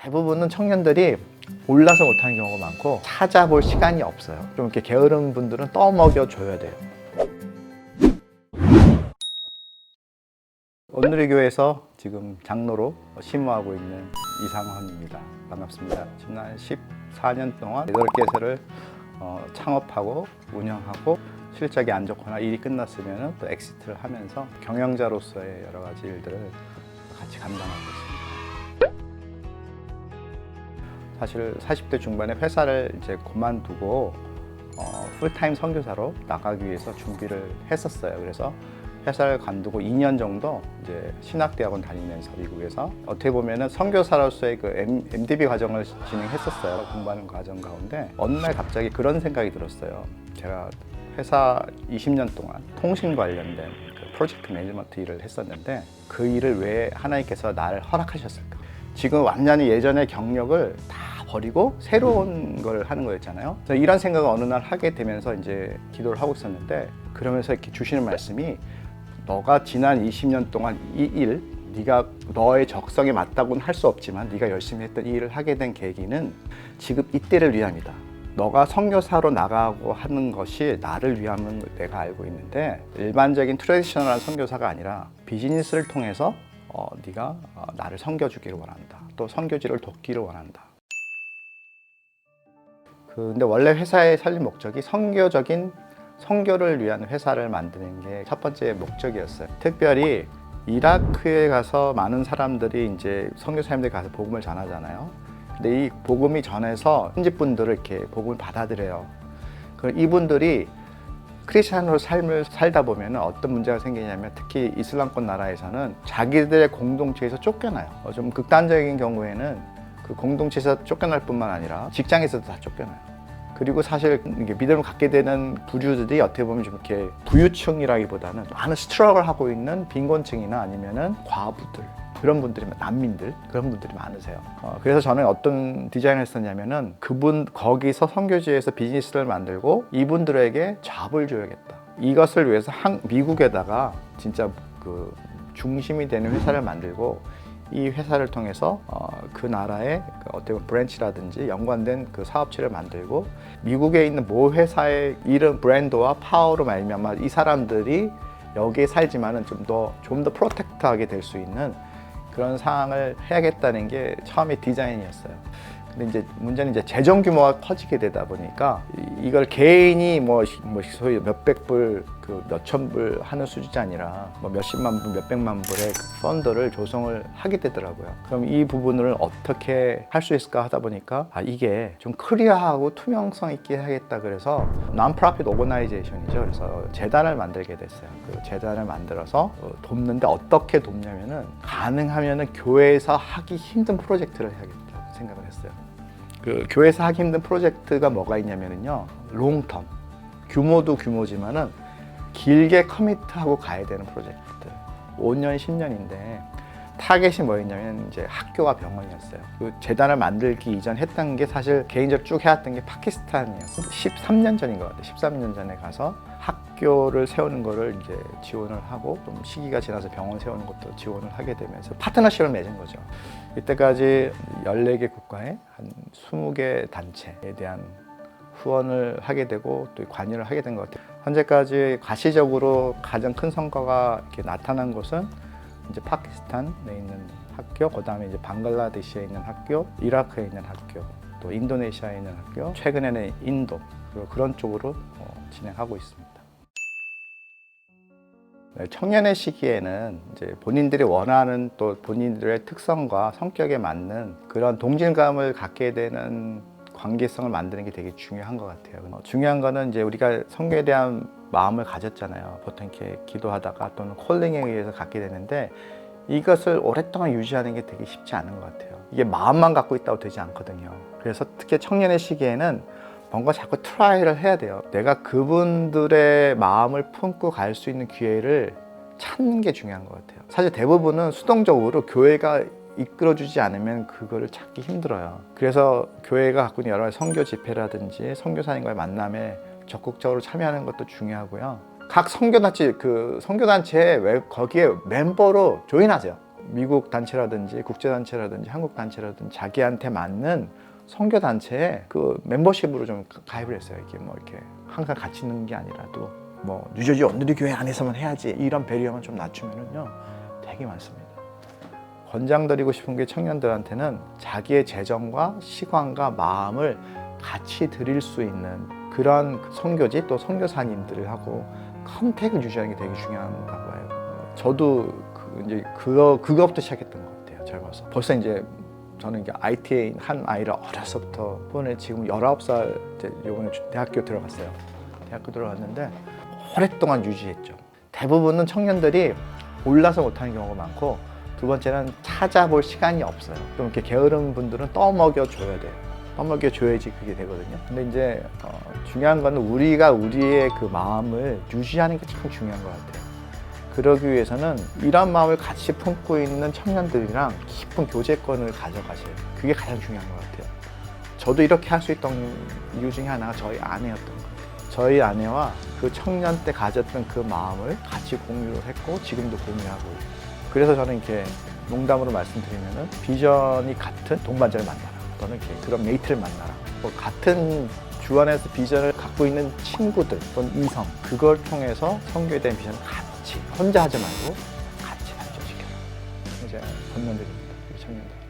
대부분은 청년들이 몰라서 못하는 경우가 많고 찾아볼 시간이 없어요. 좀 이렇게 게으른 분들은 떠먹여 줘야 돼요. 오늘의 교회에서 지금 장로로 심호하고 있는 이상헌입니다. 반갑습니다. 지난 14년 동안 8개설을 창업하고 운영하고 실적이 안 좋거나 일이 끝났으면 또 엑시트를 하면서 경영자로서의 여러 가지 일들을 같이 감당하고 있습니다. 사실 40대 중반에 회사를 이제 그만두고 풀타임 선교사로 나가기 위해서 준비를 했었어요. 그래서 회사를 관두고 2년 정도 이제 신학대학원 다니면서 미국에서 어떻게 보면은 선교사로서의 그 MDB 과정을 진행했었어요. 공부하는 과정 가운데 어느 날 갑자기 그런 생각이 들었어요. 제가 회사 20년 동안 통신 관련된 그 프로젝트 매니지먼트 일을 했었는데 그 일을 왜 하나님께서 나를 허락하셨을까? 지금 완전히 예전의 경력을 다 버리고 새로운 걸 하는 거였잖아요. 그래서 이런 생각을 어느 날 하게 되면서 이제 기도를 하고 있었는데 그러면서 이렇게 주시는 말씀이 너가 지난 20년 동안 이 일, 네가 너의 적성에 맞다고는 할 수 없지만 네가 열심히 했던 이 일을 하게 된 계기는 지금 이때를 위함이다. 너가 선교사로 나가고 하는 것이 나를 위함은 내가 알고 있는데 일반적인 트래디셔널한 선교사가 아니라 비즈니스를 통해서 네가 나를 섬겨주기를 원한다. 또 선교지를 돕기를 원한다. 근데 원래 회사의 설립 목적이 선교적인 선교를 위한 회사를 만드는 게 첫 번째 목적이었어요. 특별히 이라크에 가서 많은 사람들이 이제 선교사님들이 가서 복음을 전하잖아요. 근데 이 복음이 전해서 현지 분들을 이렇게 복음을 받아들여요. 이분들이 크리스찬으로 삶을 살다 보면 어떤 문제가 생기냐면 특히 이슬람권 나라에서는 자기들의 공동체에서 쫓겨나요. 좀 극단적인 경우에는 그 공동체에서 쫓겨날 뿐만 아니라 직장에서도 다 쫓겨나요. 그리고 사실 믿음을 갖게 되는 부류들이 어떻게 보면 좀 이렇게 부유층이라기보다는 많은 스트러글 하고 있는 빈곤층이나 아니면은 과부들 그런 분들이 난민들 그런 분들이 많으세요. 그래서 저는 어떤 디자인을 했었냐면은 거기서 선교지에서 비즈니스를 만들고 이분들에게 잡을 줘야겠다. 이것을 위해서 미국에다가 진짜 그 중심이 되는 회사를 만들고 이 회사를 통해서 그 나라의 어떻게 보면 브랜치라든지 연관된 그 사업체를 만들고 미국에 있는 모 회사의 이름 브랜드와 파워로 말미암아 이 사람들이 여기에 살지만은 좀 더 프로텍트하게 될 수 있는 그런 상황을 해야겠다는 게 처음에 디자인이었어요. 근데 이제 문제는 이제 재정 규모가 커지게 되다 보니까 이걸 개인이 소위 몇백 불, 몇천 불 하는 수준이 아니라 몇십만 불, 몇백만 불의 펀드를 조성을 하게 되더라고요. 그럼 이 부분을 어떻게 할 수 있을까 하다 보니까 이게 좀 클리어하고 투명성 있게 하겠다 그래서 non-profit organization이죠. 그래서 재단을 만들게 됐어요. 그 재단을 만들어서 돕는데 어떻게 돕냐면은 가능하면은 교회에서 하기 힘든 프로젝트를 해야겠다 생각을 했어요. 그 교회에서 하기 힘든 프로젝트가 뭐가 있냐면요, 롱텀 규모도 규모지만은 길게 커미트하고 가야 되는 프로젝트들 5년, 10년인데 타겟이 뭐였냐면 이제 학교와 병원이었어요. 그 재단을 만들기 이전 했던 게 사실 개인적으로 쭉 해왔던 게 파키스탄이었어요. 13년 전인 것 같아요. 13년 전에 가서 학교를 세우는 거를 이제 지원을 하고 좀 시기가 지나서 병원 세우는 것도 지원을 하게 되면서 파트너십을 맺은 거죠. 이때까지 14개 국가에 한 20개 단체에 대한 후원을 하게 되고 또 관여를 하게 된 것 같아요. 현재까지 가시적으로 가장 큰 성과가 이렇게 나타난 곳은 이제 파키스탄에 있는 학교, 그다음에 이제 방글라데시에 있는 학교, 이라크에 있는 학교, 또 인도네시아에 있는 학교, 최근에는 인도 그런 쪽으로 진행하고 있습니다. 청년의 시기에는 이제 본인들이 원하는 또 본인들의 특성과 성격에 맞는 그런 동질감을 갖게 되는 관계성을 만드는 게 되게 중요한 것 같아요. 중요한 거는 이제 우리가 성교에 대한 마음을 가졌잖아요. 보통 이렇게 기도하다가 또는 콜링에 의해서 갖게 되는데 이것을 오랫동안 유지하는 게 되게 쉽지 않은 것 같아요. 이게 마음만 갖고 있다고 되지 않거든요. 그래서 특히 청년의 시기에는 뭔가 자꾸 트라이를 해야 돼요. 내가 그분들의 마음을 품고 갈 수 있는 기회를 찾는 게 중요한 것 같아요. 사실 대부분은 수동적으로 교회가 이끌어주지 않으면 그거를 찾기 힘들어요. 그래서 교회가 갖고 있는 여러 가지 선교 집회라든지 선교사님과의 만남에 적극적으로 참여하는 것도 중요하고요. 각 선교단체에 거기에 멤버로 조인하세요. 미국 단체라든지 국제 단체라든지 한국 단체라든지 자기한테 맞는 선교 단체에 그 멤버십으로 좀 가입을 했어요. 이게 뭐 이렇게 항상 같이 있는 게 아니라도 뭐 뉴저지 온누리 교회 안에서만 해야지 이런 배려만 좀 낮추면은요 되게 많습니다. 권장드리고 싶은 게 청년들한테는 자기의 재정과 시간과 마음을 같이 드릴 수 있는 그런 선교지 또 선교사님들하고 컨택을 유지하는 게 되게 중요하다고 해요. 저도 그거부터 시작했던 것 같아요. 젊어서 벌써 이제 저는 이제 IT에 한 아이를 어려서부터 이번에 지금 19살 이번에 대학교 들어갔어요. 대학교 들어갔는데 오랫동안 유지했죠. 대부분은 청년들이 올라서 못하는 경우가 많고 두 번째는 찾아볼 시간이 없어요. 좀 이렇게 게으른 분들은 떠먹여 줘야 돼요. 떠먹여 줘야지 그게 되거든요. 근데 이제 중요한 거는 우리가 우리의 그 마음을 유지하는 게 참 중요한 것 같아요. 그러기 위해서는 이런 마음을 같이 품고 있는 청년들이랑 깊은 교제권을 가져가셔야 돼요. 그게 가장 중요한 것 같아요. 저도 이렇게 할 수 있던 이유 중에 하나가 저희 아내였던 것 같아요. 저희 아내와 그 청년 때 가졌던 그 마음을 같이 공유를 했고 지금도 공유하고 있어요. 그래서 저는 이렇게 농담으로 말씀드리면은 비전이 같은 동반자를 만나라 또는 이렇게 그런 메이트를 만나라 뭐 같은 주 안에서 비전을 갖고 있는 친구들 또는 이성 그걸 통해서 선교에 대한 비전을 같이 혼자 하지 말고 같이 발전시켜라. 이제 권면드립니다. 우리 청년들.